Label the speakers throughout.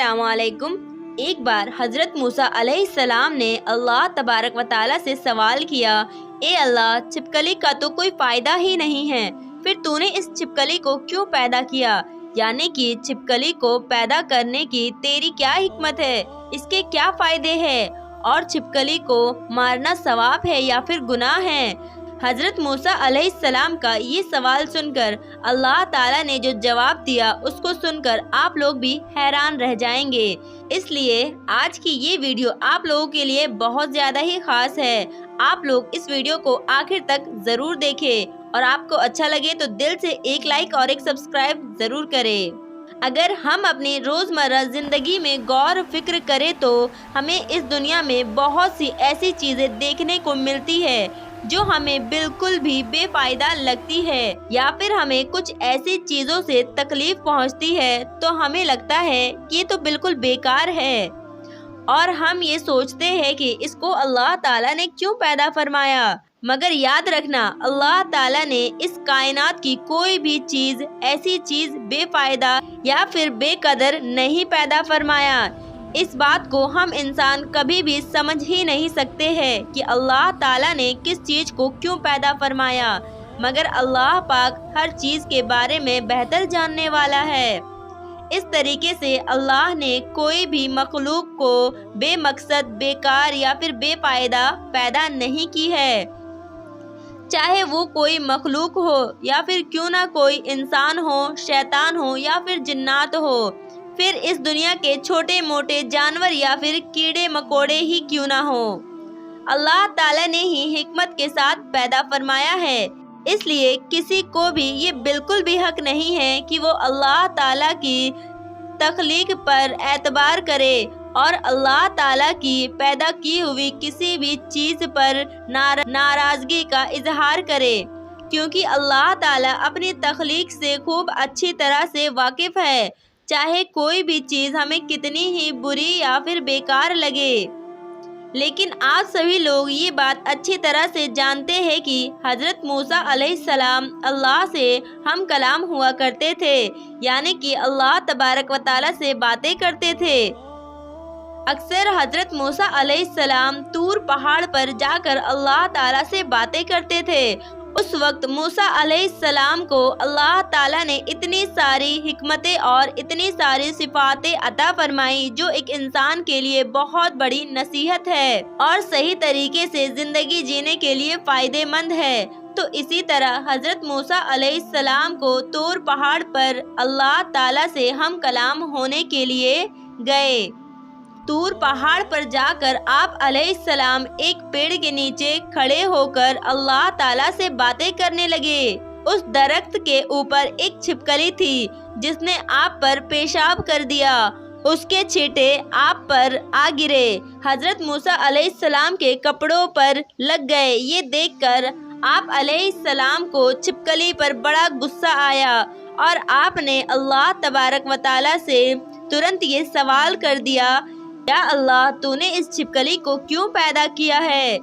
Speaker 1: अस्सलाम वालेकुम। एक बार हज़रत मूसा अलैहिस्सलाम ने अल्लाह तबारक व तआला से सवाल किया, ए अल्लाह, छिपकली का तो कोई फ़ायदा ही नहीं है, फिर तूने इस छिपकली को क्यों पैदा किया? यानी कि छिपकली को पैदा करने की तेरी क्या हिकमत है, इसके क्या फ़ायदे हैं और छिपकली को मारना सवाब है या फिर गुनाह है? हज़रत मूसा अलैहिस्सलाम का ये सवाल सुनकर अल्लाह ताला ने जो जवाब दिया उसको सुनकर आप लोग भी हैरान रह जाएंगे। इसलिए आज की ये वीडियो आप लोगों के लिए बहुत ज़्यादा ही ख़ास है। आप लोग इस वीडियो को आखिर तक ज़रूर देखें और आपको अच्छा लगे तो दिल से एक लाइक और एक सब्सक्राइब ज़रूर करें। अगर हम अपनी रोज़मर्रा ज़िंदगी में गौर फिक्र करें तो हमें इस दुनिया में बहुत सी ऐसी चीज़ें देखने को मिलती है जो हमें बिल्कुल भी बेफायदा लगती है, या फिर हमें कुछ ऐसी चीज़ों से तकलीफ पहुंचती है तो हमें लगता है कि ये तो बिल्कुल बेकार है और हम ये सोचते हैं कि इसको अल्लाह ताला ने क्यों पैदा फरमाया। मगर याद रखना, अल्लाह ताला ने इस कायनात की कोई भी चीज़ ऐसी चीज़ बेफायदा या फिर बेकदर नहीं पैदा फरमाया। इस बात को हम इंसान कभी भी समझ ही नहीं सकते हैं कि अल्लाह ताला ने किस चीज़ को क्यों पैदा फरमाया, मगर अल्लाह पाक हर चीज़ के बारे में बेहतर जानने वाला है। इस तरीके से अल्लाह ने कोई भी मखलूक को बेमकसद, बेकार या फिर बेफायदा पैदा नहीं की है, चाहे वो कोई मखलूक हो या फिर क्यों ना कोई इंसान हो, शैतान हो या फिर जिन्नात हो, फिर इस दुनिया के छोटे मोटे जानवर या फिर कीड़े मकोड़े ही क्यों ना हो, अल्लाह ताला ने ही हिकमत के साथ पैदा फरमाया है। इसलिए किसी को भी ये बिल्कुल भी हक नहीं है कि वो अल्लाह ताला की तख्लीक पर एतबार करे और अल्लाह ताला की पैदा की हुई किसी भी चीज़ पर नाराज़गी का इजहार करे, क्योंकि अल्लाह ताला अपनी तख्लीक से खूब अच्छी तरह से वाकिफ़ है। चाहे कोई भी चीज़ हमें कितनी ही बुरी या फिर बेकार लगे, लेकिन आप सभी लोग ये बात अच्छी तरह से जानते हैं कि हज़रत मूसा अलैहिस्सलाम अल्लाह से हम कलाम हुआ करते थे, यानी कि अल्लाह तबारक व तआला से बातें करते थे। अक्सर हज़रत मूसा अलैहिस्सलाम तूर पहाड़ पर जाकर अल्लाह ताला से बातें करते थे। उस वक्त मूसा अलैहिस्सलाम को अल्लाह ताला ने इतनी सारी हिकमतें और इतनी सारी सिफातें अता फरमाई जो एक इंसान के लिए बहुत बड़ी नसीहत है और सही तरीके से ज़िंदगी जीने के लिए फ़ायदेमंद है। तो इसी तरह हज़रत मूसा अलैहिस्सलाम को तूर पहाड़ पर अल्लाह ताला से हम कलाम होने के लिए गए। तूर पहाड़ पर जाकर आप अलैहिस्सलाम एक पेड़ के नीचे खड़े होकर अल्लाह ताला से बातें करने लगे। उस दरख्त के ऊपर एक छिपकली थी जिसने आप पर पेशाब कर दिया, उसके छींटे आप पर आ गिरे, हज़रत मूसा अलैहिस्सलाम के कपड़ों पर लग गए। ये देखकर आप अलैहिस्सलाम को छिपकली पर बड़ा गुस्सा आया और आपने अल्लाह तबारक व तआला से तुरंत ये सवाल कर दिया, या अल्लाह, तूने इस छिपकली को क्यों पैदा किया है?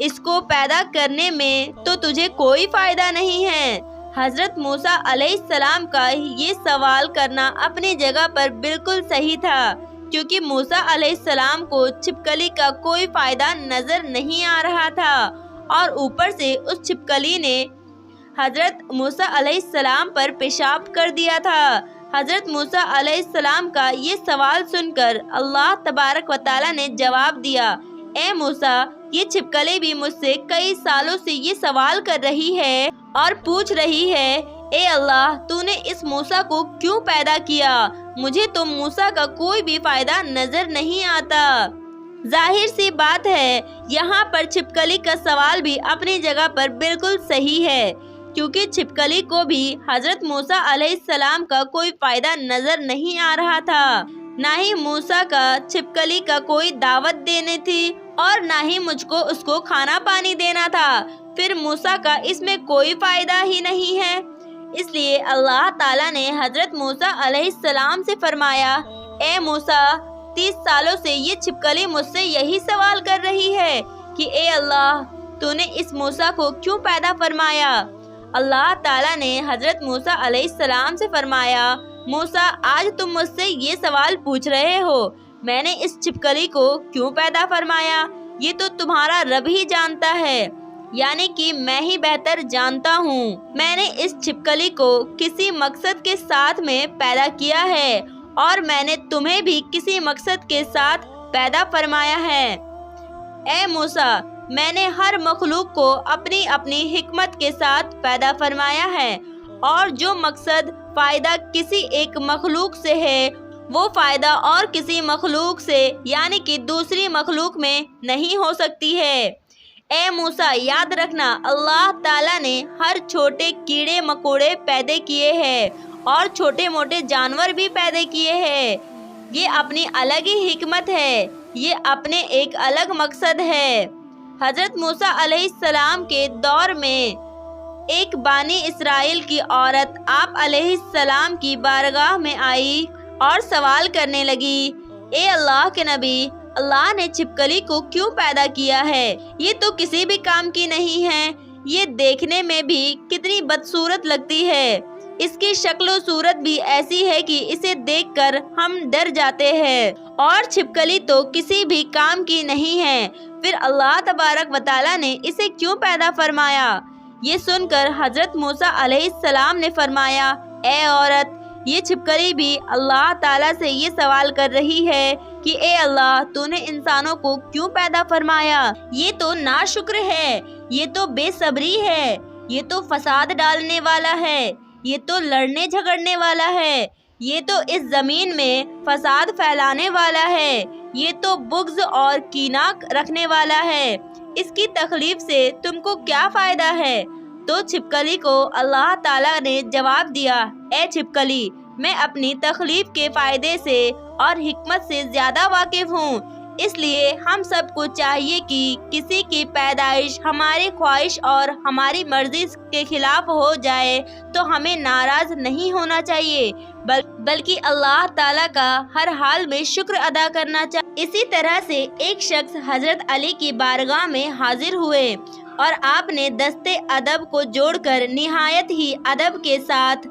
Speaker 1: इसको पैदा करने में तो तुझे कोई फ़ायदा नहीं है। हज़रत मूसा अलैहिस्सलाम का ये सवाल करना अपनी जगह पर बिल्कुल सही था, क्योंकि मूसा अलैहिस्सलाम को छिपकली का कोई फ़ायदा नज़र नहीं आ रहा था और ऊपर से उस छिपकली ने हज़रत मूसा अलैहिस्सलाम पर पेशाब कर दिया था। हज़रत मूसा अलैहिस्सलाम का ये सवाल सुनकर अल्लाह तबारक व तआला ने जवाब दिया, ए मूसा, ये छिपकली भी मुझसे कई सालों से ये सवाल कर रही है और पूछ रही है, ए अल्लाह, तूने इस मूसा को क्यों पैदा किया? मुझे तो मूसा का कोई भी फ़ायदा नज़र नहीं आता। जाहिर सी बात है, यहाँ पर छिपकली का सवाल भी अपनी जगह पर बिल्कुल सही है, क्योंकि छिपकली को भी हज़रत मूसा अलैहिस्सलाम का कोई फ़ायदा नज़र नहीं आ रहा था। ना ही मूसा का छिपकली का कोई दावत देने थी और ना ही मुझको उसको खाना पानी देना था, फिर मूसा का इसमें कोई फ़ायदा ही नहीं है। इसलिए अल्लाह ताला ने हज़रत मूसा अलैहिस्सलाम से फरमाया, ए मूसा, 30 सालों से ये छिपकली मुझसे यही सवाल कर रही है कि ए अल्लाह, तूने इस मूसा को क्यों पैदा फरमाया? अल्लाह ताला ने हज़रत मूसा अलैहिस्सलाम से फरमाया, موسیٰ آج تم مجھ سے یہ سوال پوچھ رہے ہو میں نے اس چھپکلی کو کیوں پیدا فرمایا؟ یہ تو تمہارا رب ہی جانتا ہے، یعنی کہ میں ہی بہتر جانتا ہوں۔ میں نے اس چھپکلی کو کسی مقصد کے ساتھ میں پیدا کیا ہے اور میں نے تمہیں بھی کسی مقصد کے ساتھ پیدا فرمایا ہے۔ اے موسیٰ، میں نے ہر مخلوق کو اپنی اپنی حکمت کے ساتھ پیدا فرمایا ہے، اور جو مقصد فائدہ کسی ایک مخلوق سے ہے وہ فائدہ اور کسی مخلوق سے یعنی کہ دوسری مخلوق میں نہیں ہو سکتی ہے۔ اے موسیٰ، یاد رکھنا اللہ تعالیٰ نے ہر چھوٹے کیڑے مکوڑے پیدا کیے ہیں اور چھوٹے موٹے جانور بھی پیدا کیے ہیں۔ یہ اپنی الگ ہی حکمت ہے، یہ اپنے ایک الگ مقصد ہے۔ حضرت موسیٰ علیہ السلام کے دور میں ایک بانی اسرائیل کی عورت آپ علیہ السلام کی بارگاہ میں آئی اور سوال کرنے لگی، اے اللہ کے نبی، اللہ نے چھپکلی کو کیوں پیدا کیا ہے؟ یہ تو کسی بھی کام کی نہیں ہے، یہ دیکھنے میں بھی کتنی بدصورت لگتی ہے، اس کی شکل و صورت بھی ایسی ہے کہ اسے دیکھ کر ہم ڈر جاتے ہیں، اور چھپکلی تو کسی بھی کام کی نہیں ہے، پھر اللہ تبارک و تعالیٰ نے اسے کیوں پیدا فرمایا؟ یہ سن کر حضرت موسیٰ علیہ السلام نے فرمایا، اے عورت، یہ چھپکلی بھی اللہ تعالیٰ سے یہ سوال کر رہی ہے کہ اے اللہ، تو نے انسانوں کو کیوں پیدا فرمایا؟ یہ تو ناشکر ہے، یہ تو بے صبری ہے، یہ تو فساد ڈالنے والا ہے، یہ تو لڑنے جھگڑنے والا ہے، یہ تو اس زمین میں فساد پھیلانے والا ہے، یہ تو بغض اور کینہ رکھنے والا ہے، اس کی تخلیق سے تم کو کیا فائدہ ہے؟ تو چھپکلی کو اللہ تعالیٰ نے جواب دیا، اے چھپکلی، میں اپنی تخلیق کے فائدے سے اور حکمت سے زیادہ واقف ہوں، اس لیے ہم سب کو چاہیے کہ کسی کی پیدائش ہماری خواہش اور ہماری مرضی کے خلاف ہو جائے تو ہمیں ناراض نہیں ہونا چاہیے، بلکہ اللہ تعالیٰ کا ہر حال میں شکر ادا کرنا چاہیے۔ اسی طرح سے ایک شخص حضرت علی کی بارگاہ میں حاضر ہوئے اور آپ نے دستے ادب کو جوڑ کر نہایت ہی ادب کے ساتھ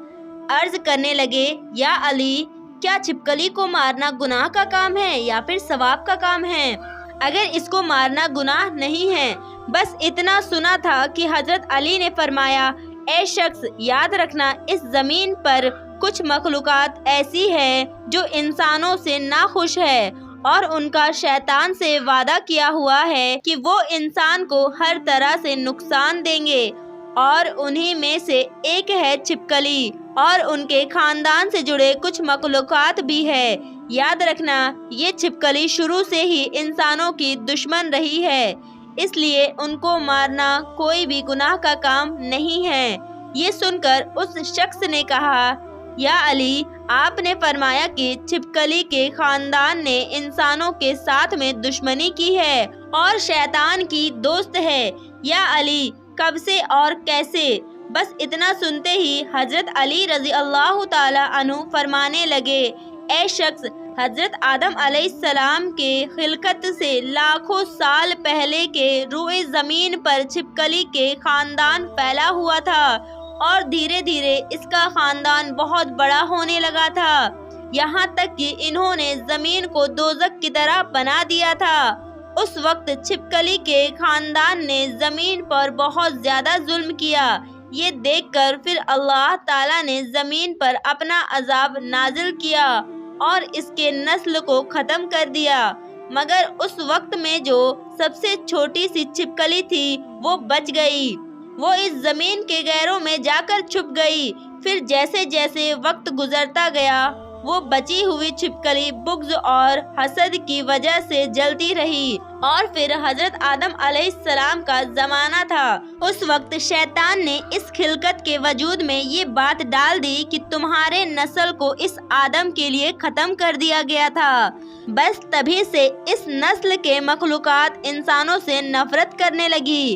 Speaker 1: عرض کرنے لگے، یا علی، کیا چھپکلی کو مارنا گناہ کا کام ہے یا پھر ثواب کا کام ہے؟ اگر اس کو مارنا گناہ نہیں ہے، بس اتنا سنا تھا کہ حضرت علی نے فرمایا، اے شخص، یاد رکھنا اس زمین پر کچھ مخلوقات ایسی ہے جو انسانوں سے ناخوش ہے، اور ان کا شیطان سے وعدہ کیا ہوا ہے کہ وہ انسان کو ہر طرح سے نقصان دیں گے، اور انہی میں سے ایک ہے چھپکلی، اور ان کے خاندان سے جڑے کچھ مخلوقات بھی ہے۔ یاد رکھنا یہ چھپکلی شروع سے ہی انسانوں کی دشمن رہی ہے، اس لیے ان کو مارنا کوئی بھی گناہ کا کام نہیں ہے۔ یہ سن کر اس شخص نے کہا، یا علی، آپ نے فرمایا کہ چھپکلی کے خاندان نے انسانوں کے ساتھ میں دشمنی کی ہے اور شیطان کی دوست ہے، یا علی، کب سے اور کیسے؟ بس اتنا سنتے ہی حضرت علی رضی اللہ تعالی عنہ فرمانے لگے، اے شخص، حضرت آدم علیہ السلام کے خلقت سے لاکھوں سال پہلے کے روئے زمین پر چھپکلی کے خاندان پھیلا ہوا تھا، اور دھیرے دھیرے اس کا خاندان بہت بڑا ہونے لگا تھا، یہاں تک کہ انہوں نے زمین کو دوزخ کی طرح بنا دیا تھا۔ اس وقت چھپکلی کے خاندان نے زمین پر بہت زیادہ ظلم کیا، یہ دیکھ کر پھر اللہ تعالیٰ نے زمین پر اپنا عذاب نازل کیا اور اس کے نسل کو ختم کر دیا، مگر اس وقت میں جو سب سے چھوٹی سی چھپکلی تھی وہ بچ گئی، وہ اس زمین کے گہروں میں جا کر چھپ گئی۔ پھر جیسے جیسے وقت گزرتا گیا وہ بچی ہوئی چھپکلی بغض اور حسد کی وجہ سے جلتی رہی، اور پھر حضرت آدم علیہ السلام کا زمانہ تھا۔ اس وقت شیطان نے اس خلقت کے وجود میں یہ بات ڈال دی کہ تمہارے نسل کو اس آدم کے لیے ختم کر دیا گیا تھا، بس تبھی سے اس نسل کے مخلوقات انسانوں سے نفرت کرنے لگی،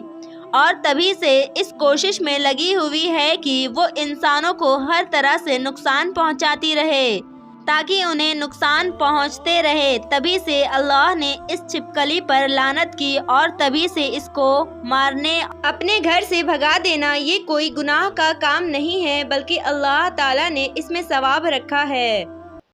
Speaker 1: اور تبھی سے اس کوشش میں لگی ہوئی ہے کہ وہ انسانوں کو ہر طرح سے نقصان پہنچاتی رہے۔ تاکہ انہیں نقصان پہنچتے رہے۔ تبھی سے اللہ نے اس چھپکلی پر لعنت کی اور تبھی سے اس کو مارنے اپنے گھر سے بھگا دینا یہ کوئی گناہ کا کام نہیں ہے، بلکہ اللہ تعالیٰ نے اس میں ثواب رکھا ہے۔